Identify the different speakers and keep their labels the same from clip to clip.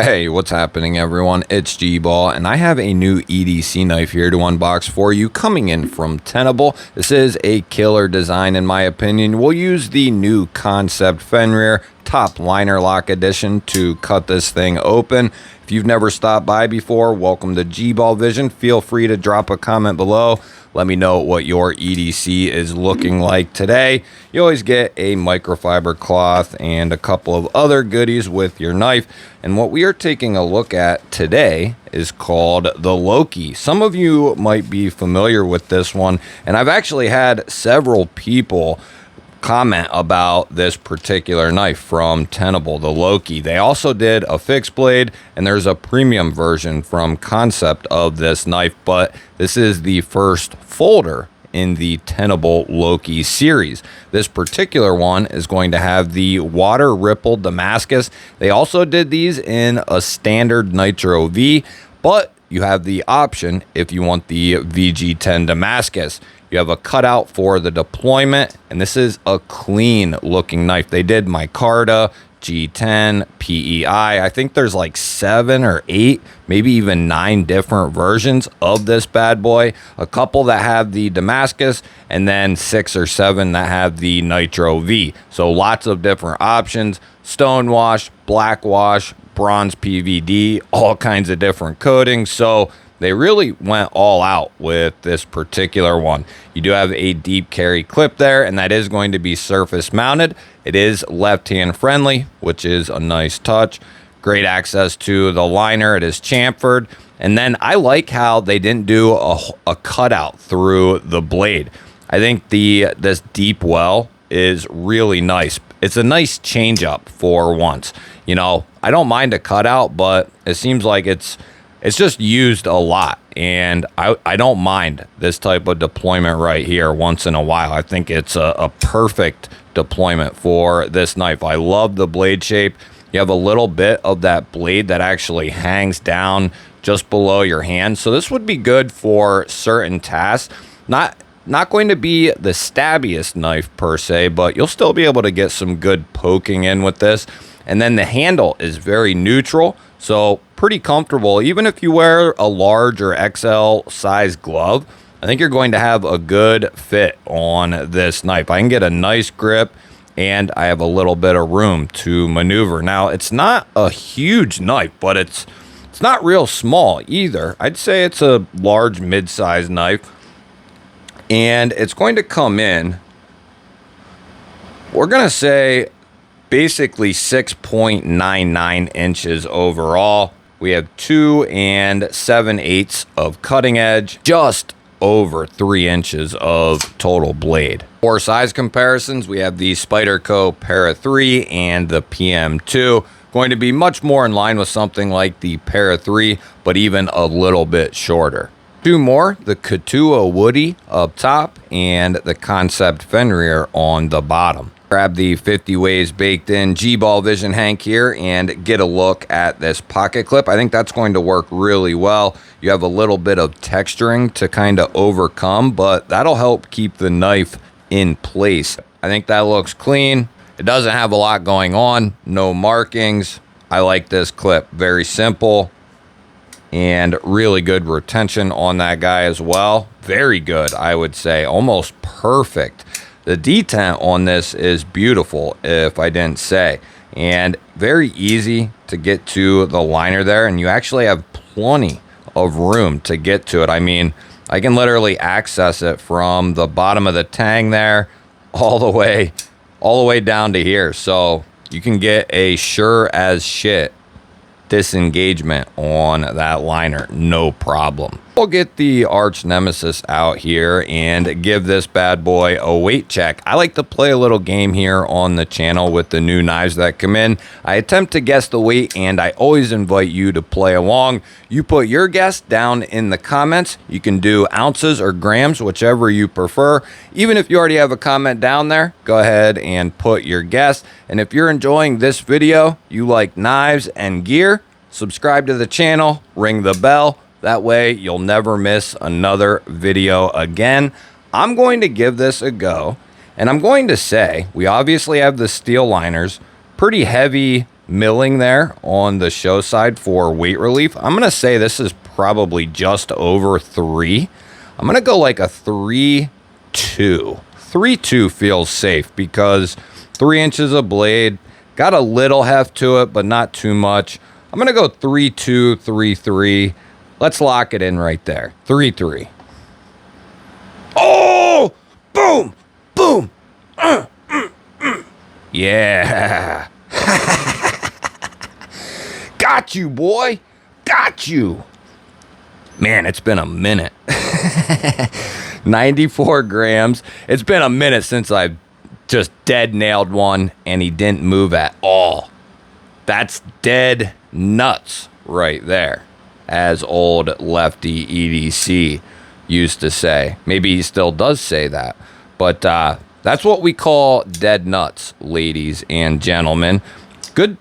Speaker 1: Hey, what's happening everyone? It's GBall and I have a new EDC knife here to unbox for you coming in from Tenable. This is a killer design in my opinion. We'll use the new Concept Fenrir top liner lock edition to cut this thing open. If you've never stopped by before, welcome to GBall Vision. Feel free to drop a comment below. Let me know what your EDC is looking like today. You always get a microfiber cloth and a couple of other goodies with your knife. And what we are taking a look at today is called the Loki. Some of you might be familiar with this one, and I've actually had several people comment about this particular knife from Tenable, the Loki. They also did a fixed blade, and there's a premium version from Concept of this knife, but this is the first folder in the Tenable Loki series. This particular one is going to have the water rippled Damascus. They also did these in a standard Nitro V, but you have the option if you want the VG10 Damascus. You have a cutout for the deployment, and this is a clean looking knife. They did micarta, G10, PEI. I think there's like 7 or 8, maybe even 9 different versions of this bad boy. A couple that have the Damascus, and then 6 or 7 that have the Nitro V. So lots of different options: stonewash, black wash, bronze PVD, all kinds of different coatings. So they really went all out with this particular one. You do have a deep carry clip there, and that is going to be surface mounted. It is left-hand friendly, which is a nice touch. Great access to the liner. It is chamfered. And then I like how they didn't do a cutout through the blade. I think this deep well is really nice. It's a nice change up for once. You know, I don't mind a cutout, but it seems like it's just used a lot, and I don't mind this type of deployment right here once in a while. I think it's a perfect deployment for this knife. I love the blade shape. You have a little bit of that blade that actually hangs down just below your hand, so this would be good for certain tasks. Not going to be the stabbiest knife per se, but you'll still be able to get some good poking in with this. And then the handle is very neutral, so pretty comfortable. Even if you wear a large or XL size glove, I think you're going to have a good fit on this knife. I can get a nice grip, and I have a little bit of room to maneuver. Now, it's not a huge knife, but it's not real small either. I'd say it's a large mid-sized knife, and it's going to come in, we're going to say, basically 6.99 inches overall. We have 2 7/8 of cutting edge, just over 3 inches of total blade. For size comparisons, we have the Spyderco Para 3 and the PM2. Going to be much more in line with something like the Para 3, but even a little bit shorter. 2 more, the Katua Woody up top and the Concept Fenrir on the bottom. Grab the 50 ways baked in GBall Vision Hank here and get a look at this pocket clip. I think that's going to work really well. You have a little bit of texturing to kind of overcome, but that'll help keep the knife in place. I think that looks clean. It doesn't have a lot going on, no markings. I like this clip, very simple and really good retention on that guy as well. Very good, I would say, almost perfect. The detent on this is beautiful, if I didn't say, and very easy to get to the liner there, and you actually have plenty of room to get to it. I mean, I can literally access it from the bottom of the tang there all the way down to here, so you can get a sure as shit disengagement on that liner, no problem. We'll get the arch nemesis out here and give this bad boy a weight check. I like to play a little game here on the channel with the new knives that come in. I attempt to guess the weight, and I always invite you to play along. You put your guess down in the comments. You can do ounces or grams, whichever you prefer. Even if you already have a comment down there, go ahead and put your guess. And if you're enjoying this video, you like knives and gear, subscribe to the channel, ring the bell. That way you'll never miss another video again. I'm going to give this a go, and I'm going to say we obviously have the steel liners, pretty heavy milling there on the show side for weight relief. I'm going to say this is probably just over 3. I'm going to go like a 3.2. 3.2 feels safe because 3 inches of blade, got a little heft to it, but not too much. I'm going to go 3.2, 3.3. Let's lock it in right there. 3.3. Oh, boom, boom. Yeah. Got you, boy. Got you. Man, it's been a minute. 94 grams. It's been a minute since I just dead nailed one and he didn't move at all. That's dead nuts right there, as old lefty EDC used to say. Maybe he still does say that. But that's what we call dead nuts, ladies and gentlemen. Good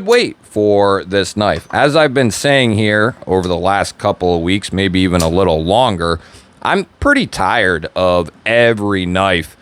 Speaker 1: weight for this knife. As I've been saying here over the last couple of weeks, maybe even a little longer, I'm pretty tired of every knife.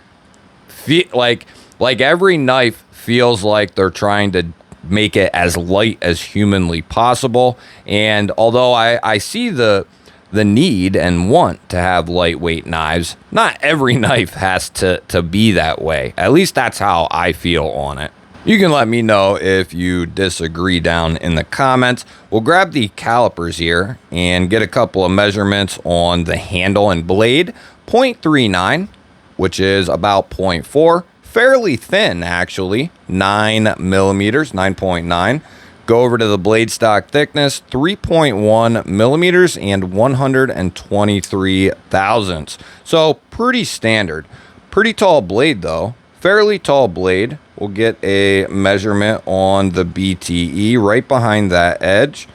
Speaker 1: Like every knife feels like they're trying to make it as light as humanly possible. And although I see the need and want to have lightweight knives, not every knife has to be that way. At least that's how I feel on it. You can let me know if you disagree down in the comments. We'll grab the calipers here and get a couple of measurements on the handle and blade. 0.39, which is about 0.4. Fairly thin, actually. 9 millimeters, 9.9. Go over to the blade stock thickness, 3.1 millimeters and 123 thousandths. So pretty standard. Pretty tall blade, though. Fairly tall blade. We'll get a measurement on the BTE right behind that edge.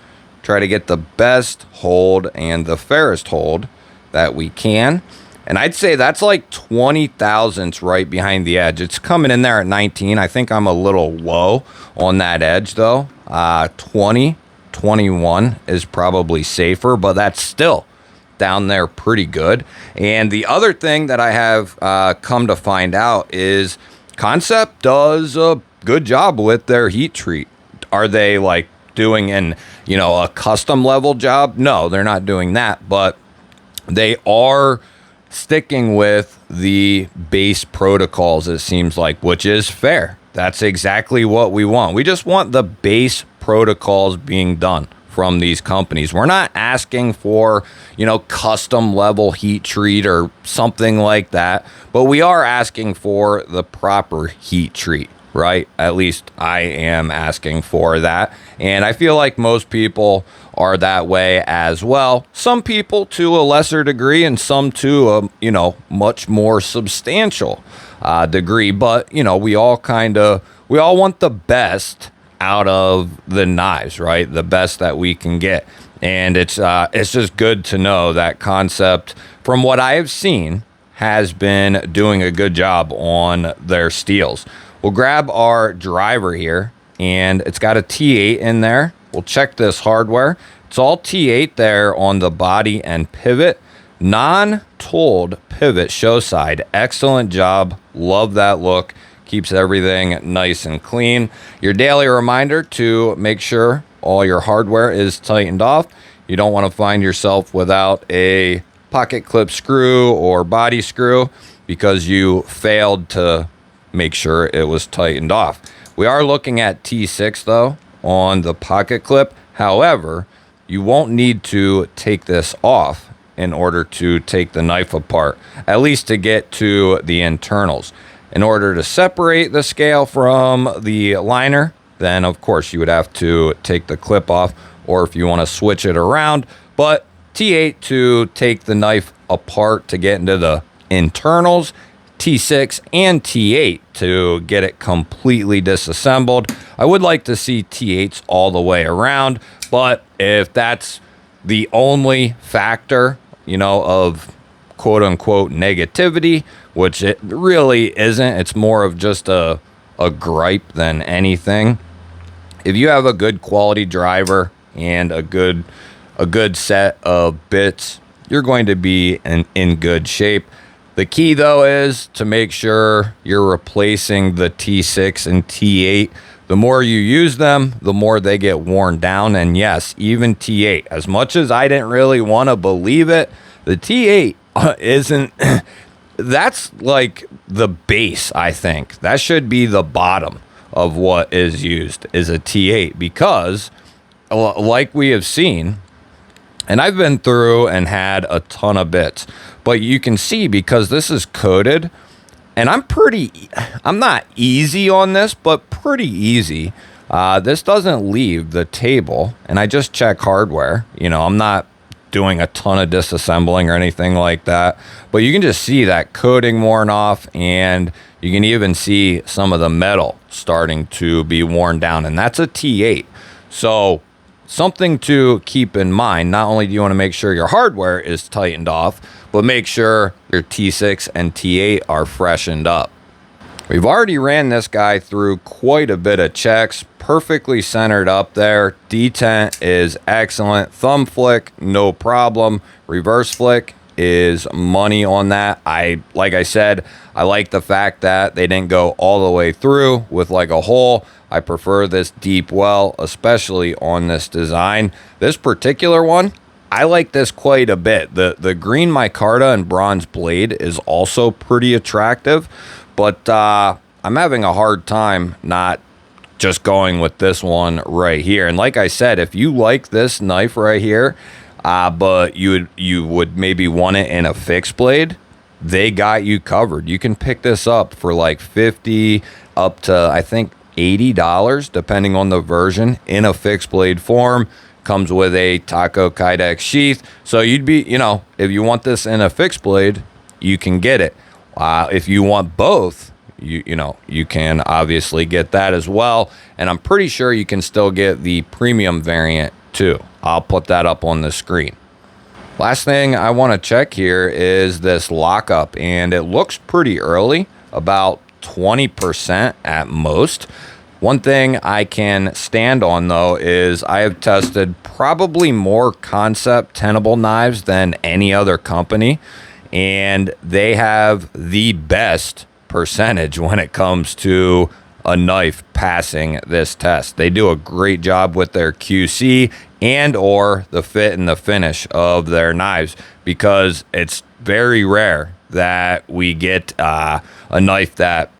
Speaker 1: Try to get the best hold and the fairest hold that we can. And I'd say that's like 20 thousandths right behind the edge. It's coming in there at 19. I think I'm a little low on that edge, though. 20, 21 is probably safer, but that's still down there pretty good. And the other thing that I have come to find out is Concept does a good job with their heat treat. Are they like doing a custom level job? No, they're not doing that, but they are sticking with the base protocols, it seems like, which is fair. That's exactly what we want. We just want the base protocols being done from these companies. We're not asking for, custom level heat treat or something like that, but we are asking for the proper heat treat, right? At least I am asking for that. And I feel like most people are that way as well. Some people to a lesser degree and some to a, much more substantial degree. But, we all want the best out of the knives, right? The best that we can get. And it's just good to know that Concept, from what I have seen, has been doing a good job on their steels. We'll grab our driver here, and it's got a T8 in there. We'll check this hardware. It's all T8 there on the body and pivot. Non-tooled pivot show side. Excellent job. Love that look. Keeps everything nice and clean. Your daily reminder to make sure all your hardware is tightened off. You don't want to find yourself without a pocket clip screw or body screw because you failed to make sure it was tightened off. We are looking at T6 though on the pocket clip. However, you won't need to take this off in order to take the knife apart, at least to get to the internals. In order to separate the scale from the liner, then of course you would have to take the clip off, or if you want to switch it around. But T8 to take the knife apart to get into the internals, T6 and T8 to get it completely disassembled. I would like to see T8s all the way around, but if that's the only factor, of quote unquote negativity, which it really isn't, it's more of just a gripe than anything. If you have a good quality driver and a good set of bits, you're going to be in good shape. The key though is to make sure you're replacing the T6 and T8 The more you use them, the more they get worn down. And yes, even T8, as much as I didn't really want to believe it, the T8 isn't, that's like the base, I think. That should be the bottom of what is used, is a T8, because like we have seen, and I've been through and had a ton of bits, but you can see, because this is coated, and I'm not easy on this, but pretty easy. This doesn't leave the table, and I just check hardware. You know, I'm not doing a ton of disassembling or anything like that, but you can just see that coating worn off, and you can even see some of the metal starting to be worn down, and that's a T8. So something to keep in mind. Not only do you want to make sure your hardware is tightened off, but make sure your T6 and T8 are freshened up. We've already ran this guy through quite a bit of checks, perfectly centered up there. Detent is excellent. Thumb flick, no problem. Reverse flick is money on that. Like I said, I like the fact that they didn't go all the way through with like a hole. I prefer this deep well, especially on this design. This particular one, I like this quite a bit. The green micarta and bronze blade is also pretty attractive, but I'm having a hard time not just going with this one right here. And like I said, if you like this knife right here, but you would maybe want it in a fixed blade, they got you covered. You can pick this up for like 50 up to, I think, $80, depending on the version, in a fixed blade form. Comes with a Taco Kydex sheath. So you'd be, you know, if you want this in a fixed blade, you can get it. If you want both, you know, you can obviously get that as well. And I'm pretty sure you can still get the premium variant too. I'll put that up on the screen. Last thing I want to check here is this lockup, and it looks pretty early, about 20% at most. One thing I can stand on, though, is I have tested probably more concept tenable knives than any other company, and they have the best percentage when it comes to a knife passing this test. They do a great job with their QC and or the fit and the finish of their knives, because it's very rare that we get a knife that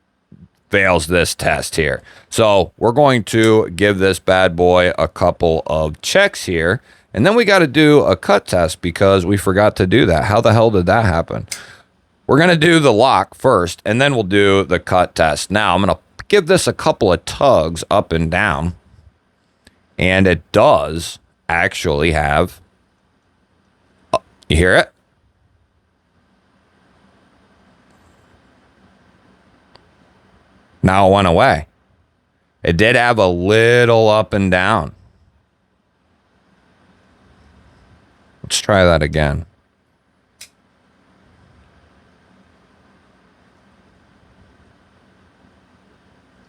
Speaker 1: fails this test here. So we're going to give this bad boy a couple of checks here, and then we got to do a cut test because we forgot to do that. How the hell did that happen? We're going to do the lock first, and then we'll do the cut test. Now I'm going to give this a couple of tugs up and down, and it does actually have, you hear it? Now it went away. It did have a little up and down. Let's try that again.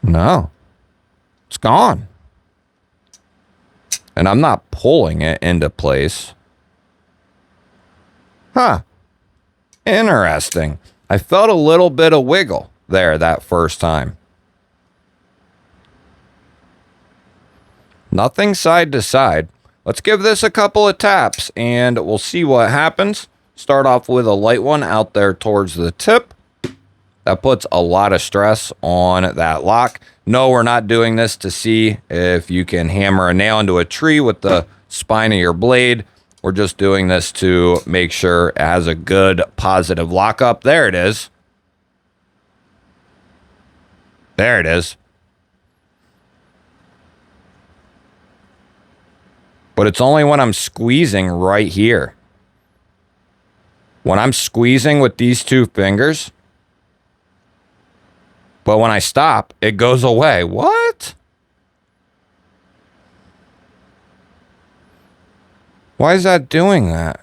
Speaker 1: No, it's gone. And I'm not pulling it into place. Huh. Interesting. I felt a little bit of wiggle there that first time. Nothing side to side. Let's give this a couple of taps and we'll see what happens. Start off with a light one out there towards the tip. That puts a lot of stress on that lock. No, we're not doing this to see if you can hammer a nail into a tree with the spine of your blade. We're just doing this to make sure it has a good positive lockup. There it is. There it is. But it's only when I'm squeezing right here. When I'm squeezing with these two fingers. But when I stop, it goes away. What? Why is that doing that?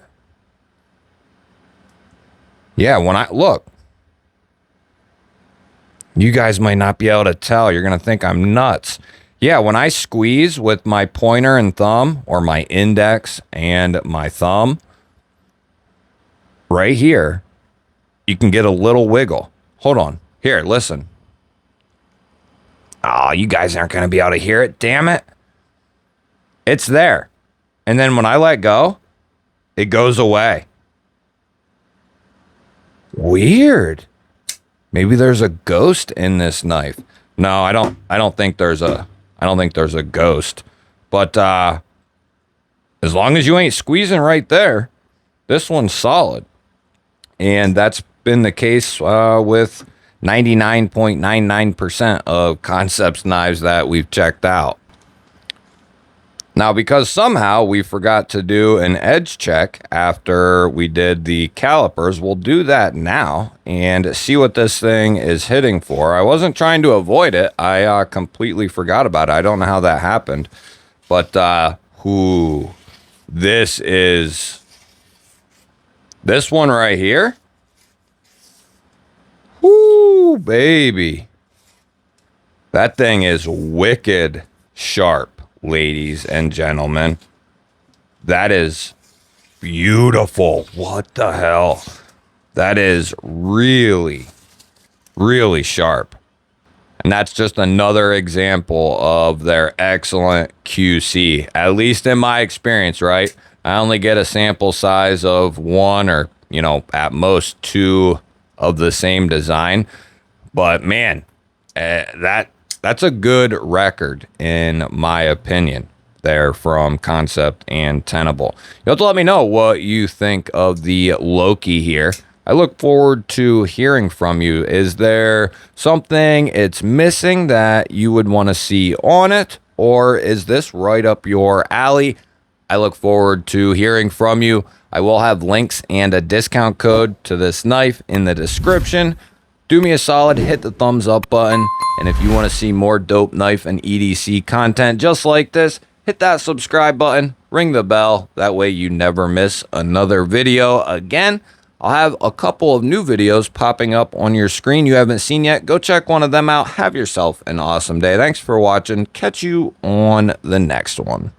Speaker 1: Yeah, when I look. You guys might not be able to tell. You're going to think I'm nuts. Yeah, when I squeeze with my pointer and thumb, or my index and my thumb, right here, you can get a little wiggle. Hold on. Here, listen. Oh, you guys aren't going to be able to hear it. Damn it. It's there. And then when I let go, it goes away. Weird. Maybe there's a ghost in this knife. No, I don't think there's a ghost. But as long as you ain't squeezing right there, this one's solid. And that's been the case with 99.99% of Concepts knives that we've checked out. Now, because somehow we forgot to do an edge check after we did the calipers, we'll do that now and see what this thing is hitting for. I wasn't trying to avoid it. I completely forgot about it. I don't know how that happened. But, this one right here. Whoo, baby. That thing is wicked sharp. Ladies and gentlemen, that is beautiful. What the hell? That is really, really sharp. And that's just another example of their excellent QC, at least in my experience, right? I only get a sample size of one or, at most two of the same design. But man, that's a good record, in my opinion, there from Concept and Tenable. You have to let me know what you think of the Loki here. I look forward to hearing from you. Is there something it's missing that you would want to see on it? Or is this right up your alley? I look forward to hearing from you. I will have links and a discount code to this knife in the description. Do me a solid, hit the thumbs up button. And if you want to see more dope knife and EDC content just like this, hit that subscribe button, ring the bell. That way you never miss another video again. I'll have a couple of new videos popping up on your screen you haven't seen yet. Go check one of them out. Have yourself an awesome day. Thanks for watching. Catch you on the next one.